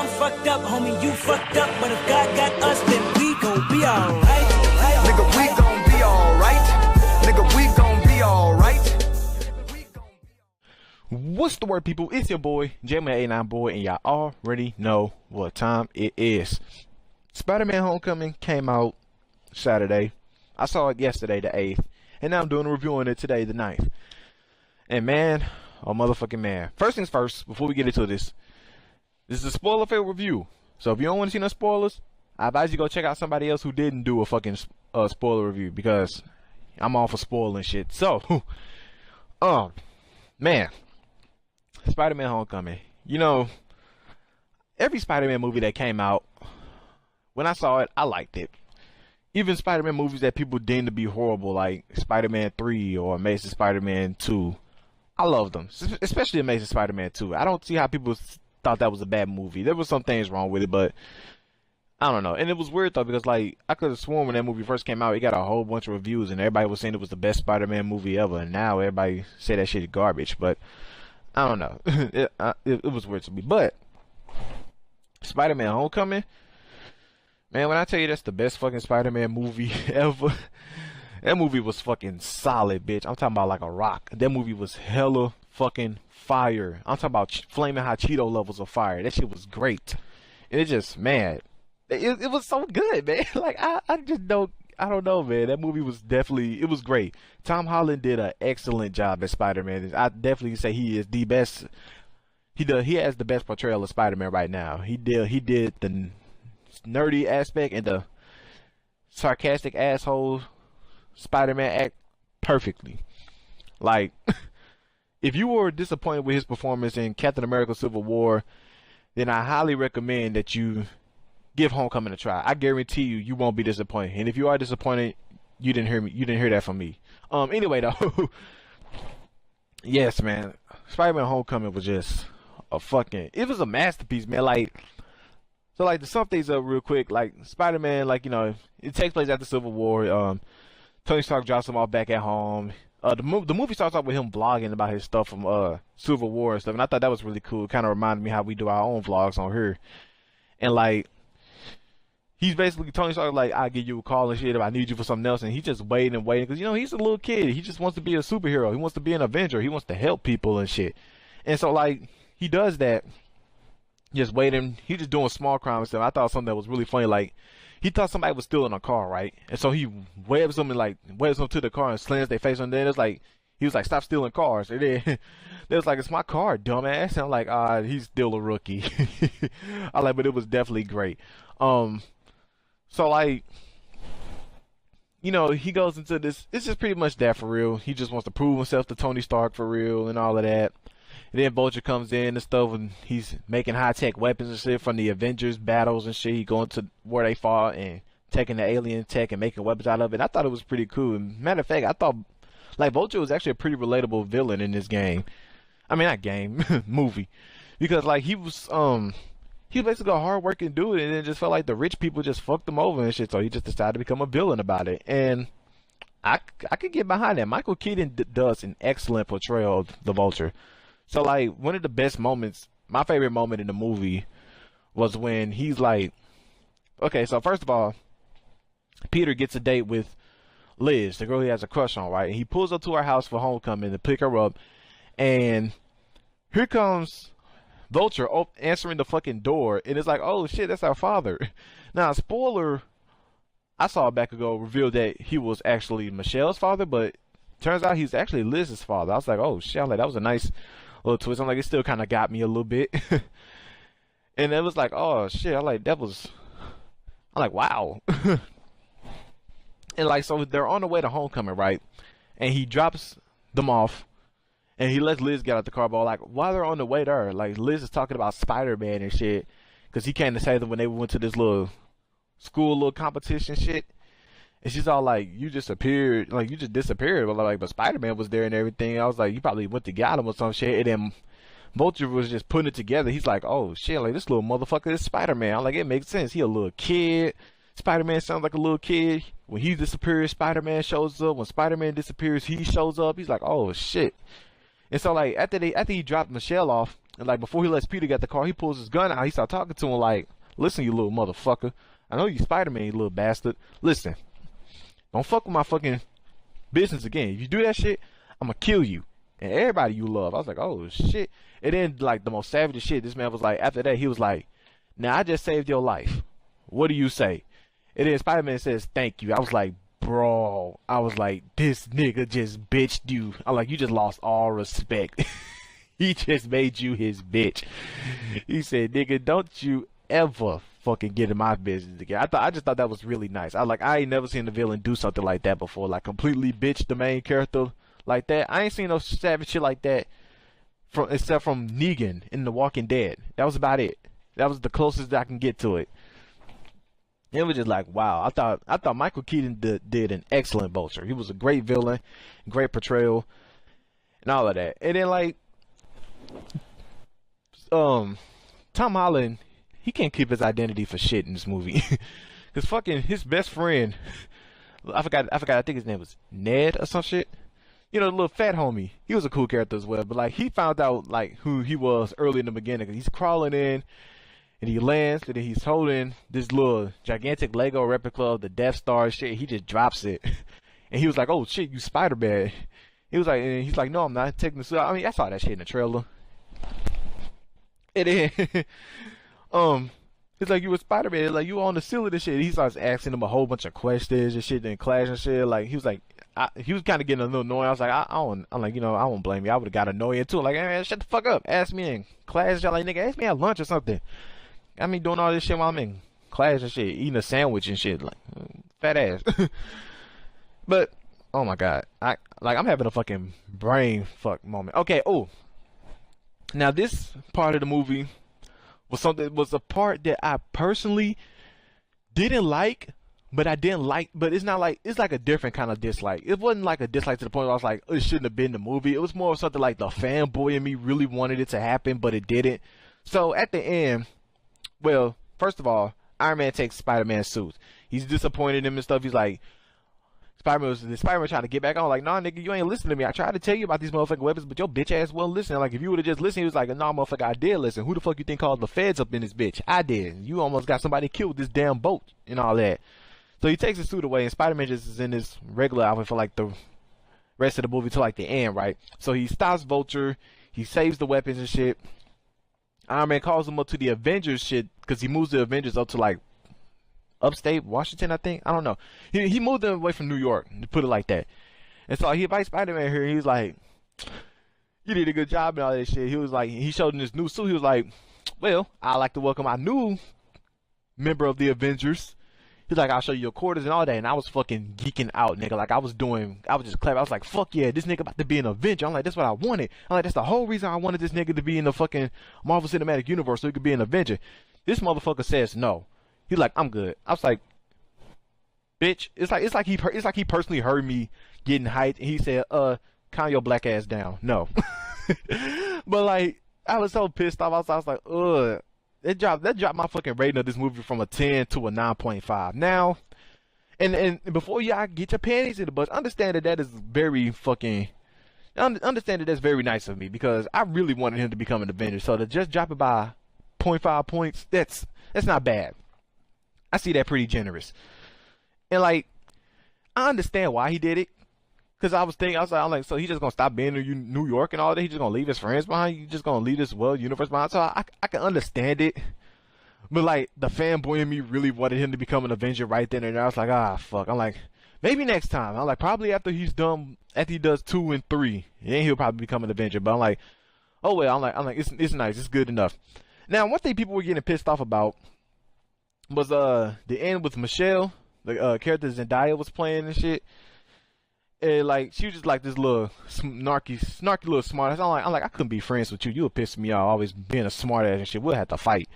I'm fucked up, homie, you fucked up. But if God got us, then we gon' be alright. Nigga, we gon' be alright. Nigga, we gon' be alright. What's the word, people? It's your boy, J-Man89 Boy, and y'all already know what time it is. Spider-Man Homecoming came out Saturday. I saw it yesterday, the 8th, and now I'm doing a review on it today, the 9th. And man, oh motherfucking man. First things first, before we get into this is a spoiler-filled review. So if you don't want to see no spoilers, I advise you go check out somebody else who didn't do a fucking spoiler review, because I'm all for spoiling shit. So, man, Spider-Man Homecoming. You know, every Spider-Man movie that came out, when I saw it, I liked it. Even Spider-Man movies that people deem to be horrible, like Spider-Man 3 or Amazing Spider-Man 2, I loved them. Especially Amazing Spider-Man 2. I don't see how people thought that was a bad movie. There was some things wrong with it, but I don't know. And it was weird though, because like I could have sworn when that movie first came out, it got a whole bunch of reviews and everybody was saying it was the best Spider-Man movie ever, and now everybody say that shit is garbage. But I don't know. It was weird to me. But Spider-Man Homecoming, man, when I tell you that's the best fucking Spider-Man movie ever, that movie was fucking solid, bitch. I'm talking about like a rock. That movie was hella fucking fire. I'm talking about flaming hot Cheeto levels of fire. That shit was great. And it just, man, it was so good, man. Like, I don't know, man. That movie was definitely, it was great. Tom Holland did an excellent job as Spider-Man. I definitely say he is the best. He has the best portrayal of Spider-Man right now. He did the nerdy aspect and the sarcastic asshole Spider-Man act perfectly. Like, if you were disappointed with his performance in Captain America Civil War, then I highly recommend that you give Homecoming a try. I guarantee you won't be disappointed. And if you are disappointed, you didn't hear me. You didn't hear that from me. Anyway though, yes, man, Spider-Man Homecoming was just it was a masterpiece, man. Like, so like to sum things up real quick, like Spider-Man, like, you know, it takes place after Civil War. Tony Stark drops him off back at home. The movie starts off with him vlogging about his stuff from Civil War and stuff, and I thought that was really cool. It kind of reminded me how we do our own vlogs on here. And like, he's basically, Tony Stark like, I'll give you a call and shit if I need you for something else, and he's just waiting and waiting, because, you know, he's a little kid. He just wants to be a superhero. He wants to be an Avenger. He wants to help people and shit. And so like, he does that, just waiting. He's just doing small crimes and stuff. I thought something that was really funny, like, he thought somebody was stealing a car, right? And so he waves them to the car and slams their face on there. It's like, he was like, stop stealing cars. And then they was like, it's my car, dumbass. And I'm like, he's still a rookie. I like, but it was definitely great. So like, you know, he goes into this, it's just pretty much that for real. He just wants to prove himself to Tony Stark for real and all of that. And then Vulture comes in and stuff, and he's making high-tech weapons and shit from the Avengers battles and shit. He going to where they fought and taking the alien tech and making weapons out of it. And I thought it was pretty cool. And matter of fact, I thought like Vulture was actually a pretty relatable villain in this game. I mean, not game, movie, because like he was basically a hard-working dude, and it just felt like the rich people just fucked him over and shit. So he just decided to become a villain about it. And I could get behind that. Michael Keaton does an excellent portrayal of the Vulture. So like, one of the best moments, my favorite moment in the movie was when he's like, okay, so first of all, Peter gets a date with Liz, the girl he has a crush on, right? And he pulls up to her house for Homecoming to pick her up, and here comes Vulture answering the fucking door, and it's like, oh shit, that's our father. Now, spoiler, I saw it back ago, revealed that he was actually Michelle's father, but turns out he's actually Liz's father. I was like, oh shit, I'm like, that was a nice little twist. I'm like, it still kind of got me a little bit. And it was like, oh shit, I'm like, I'm like, wow. And like, so they're on the way to Homecoming, right? And he drops them off, and he lets Liz get out the car. But like, while they're on the way there, like, Liz is talking about Spider-Man and shit, because he came to save them when they went to this little competition shit. And she's all like, you just disappeared. But Spider-Man was there and everything. I was like, you probably went to get him or some shit. And then Vulture was just putting it together. He's like, oh shit, like, this little motherfucker is Spider-Man. I'm like, it makes sense. He a little kid. Spider-Man sounds like a little kid. When he disappears, Spider-Man shows up. When Spider-Man disappears, he shows up. He's like, oh shit. And so like, after he dropped Michelle off, And like before he lets Peter get the car, he pulls his gun out. He starts talking to him like, "Listen, you little motherfucker. I know you Spider-Man, you little bastard. Listen, don't fuck with my fucking business again. If you do that shit, I'm gonna kill you and everybody you love." I was like, "Oh shit!" And then like the most savage shit, this man was like. After that, he was like, "Now I just saved your life. What do you say?" And then Spider-Man says, "Thank you." I was like, bro. I was like, this nigga just bitched you. I'm like, you just lost all respect. He just made you his bitch. He said, "Nigga, don't you ever fucking get in my business again." I just thought that was really nice. I ain't never seen the villain do something like that before. Like completely bitch the main character like that. I ain't seen no savage shit like that except from Negan in The Walking Dead. That was about it. That was the closest I can get to it. It was just like, wow. I thought Michael Keaton did an excellent Vulture. He was a great villain, great portrayal, and all of that. And then like, Tom Holland, he can't keep his identity for shit in this movie. Cause fucking his best friend, I forgot. I think his name was Ned or some shit. You know, the little fat homie. He was a cool character as well. But like, he found out like who he was early in the beginning. Cause he's crawling in, and he lands, and then he's holding this little gigantic Lego replica of the Death Star shit. He just drops it, and he was like, "Oh shit, you Spider-Man." He was like, and he's like, "No, I'm not taking the suit." I mean, I saw that shit in the trailer. And then, it's like, "You were Spider-Man, like you on the seal of this shit." He starts asking him a whole bunch of questions and shit, and Clash and shit. Like he was like, he was kind of getting a little annoying. I was like, I'm like, you know, I won't blame you. I would have got annoying too. Like, hey, man, shut the fuck up. Ask me in class. Y'all like, nigga, ask me at lunch or something. I mean, doing all this shit while I'm in class and shit, eating a sandwich and shit, like fat ass. But oh my god, I'm having a fucking brain fuck moment. Okay, oh. Now this part of the movie was a part that I personally didn't like, but I didn't like. But it's not like, it's like a different kind of dislike. It wasn't like a dislike to the point where I was like, oh, it shouldn't have been the movie. It was more of something like the fanboy in me really wanted it to happen, but it didn't. So at the end, well, first of all, Iron Man takes Spider-Man's suit. He's disappointed in him and stuff. He's like, Spider-Man trying to get back on, like, "Nah, nigga, you ain't listening to me. I tried to tell you about these motherfucking weapons, but your bitch ass wasn't listening. Like, if you would have just listened," he was like, "Nah, motherfucker, I did listen. Who the fuck you think called the feds up in this bitch? I did. You almost got somebody killed with this damn boat and all that." So he takes his suit away, and Spider-Man just is in his regular outfit for like the rest of the movie till like the end, right? So he stops Vulture, he saves the weapons and shit. Iron Man calls him up to the Avengers shit, because he moves the Avengers up to like upstate Washington, I think. I don't know. He moved them away from New York, to put it like that. And so he invites Spider-Man here. He's like, "You did a good job and all that shit." He was like, he showed him this new suit. He was like, "Well, I'd like to welcome our new member of the Avengers." He's like, "I'll show you your quarters and all that." And I was fucking geeking out, nigga. Like I was just clapping. I was like, "Fuck yeah, this nigga about to be an Avenger." I'm like, that's what I wanted. I'm like, that's the whole reason I wanted this nigga to be in the fucking Marvel Cinematic Universe, so he could be an Avenger. This motherfucker says no. He's like, "I'm good." I was like, "Bitch." It's like he personally heard me getting hyped, and he said, "Calm your black ass down." No. But like, I was so pissed off. I was like, ugh. That dropped my fucking rating of this movie from a 10 to a 9.5. Now, and before y'all get your panties in the bunch, understand that is very fucking. Understand that that's very nice of me, because I really wanted him to become an Avenger. So to just drop it by 0.5 points, that's not bad. I see that pretty generous. And like, I understand why he did it. Cause I was like, so he's just gonna stop being in New York and all that? He's just gonna leave his friends behind? You just gonna leave this world universe behind? So I can understand it. But like, the fanboy in me really wanted him to become an Avenger right then and there. I was like, ah, fuck. I'm like, maybe next time. I'm like, probably after he does 2 and 3, then he'll probably become an Avenger. But I'm like, oh well. I'm like, it's nice. It's good enough. Now, one thing people were getting pissed off about was the end with Michelle, the character Zendaya was playing and shit. And like, she was just like this little snarky little smart ass. I'm like, I couldn't be friends with you. You would piss me off always being a smart ass and shit. We'll have to fight.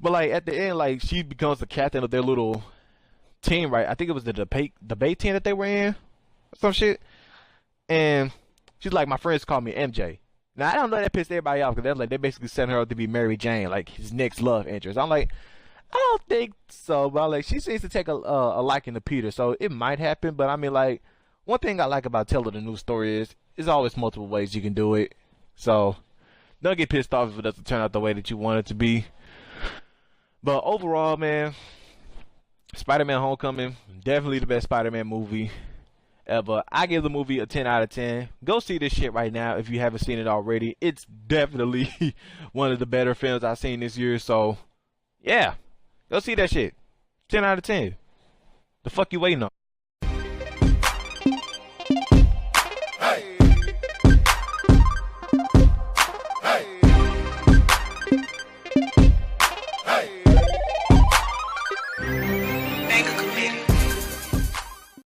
But like, at the end, like, she becomes the captain of their little team, right? I think it was the debate team that they were in, or some shit. And she's like, "My friends call me MJ." Now I don't know, that pissed everybody off, because they basically sent her up to be Mary Jane, like his next love interest. I'm like, I don't think so, but like, she seems to take a liking to Peter, so it might happen. But I mean, like, one thing I like about telling a new story is there's always multiple ways you can do it. So Don't get pissed off if it doesn't turn out the way that you want it to be. But overall, man, Spider-Man Homecoming, definitely the best Spider-Man movie ever. I give the movie a 10 out of 10. Go see this shit right now if you haven't seen it already. It's definitely one of the better films I've seen this year. So, yeah, go see that shit. 10 out of 10. The fuck you waiting on? Hey. Hey.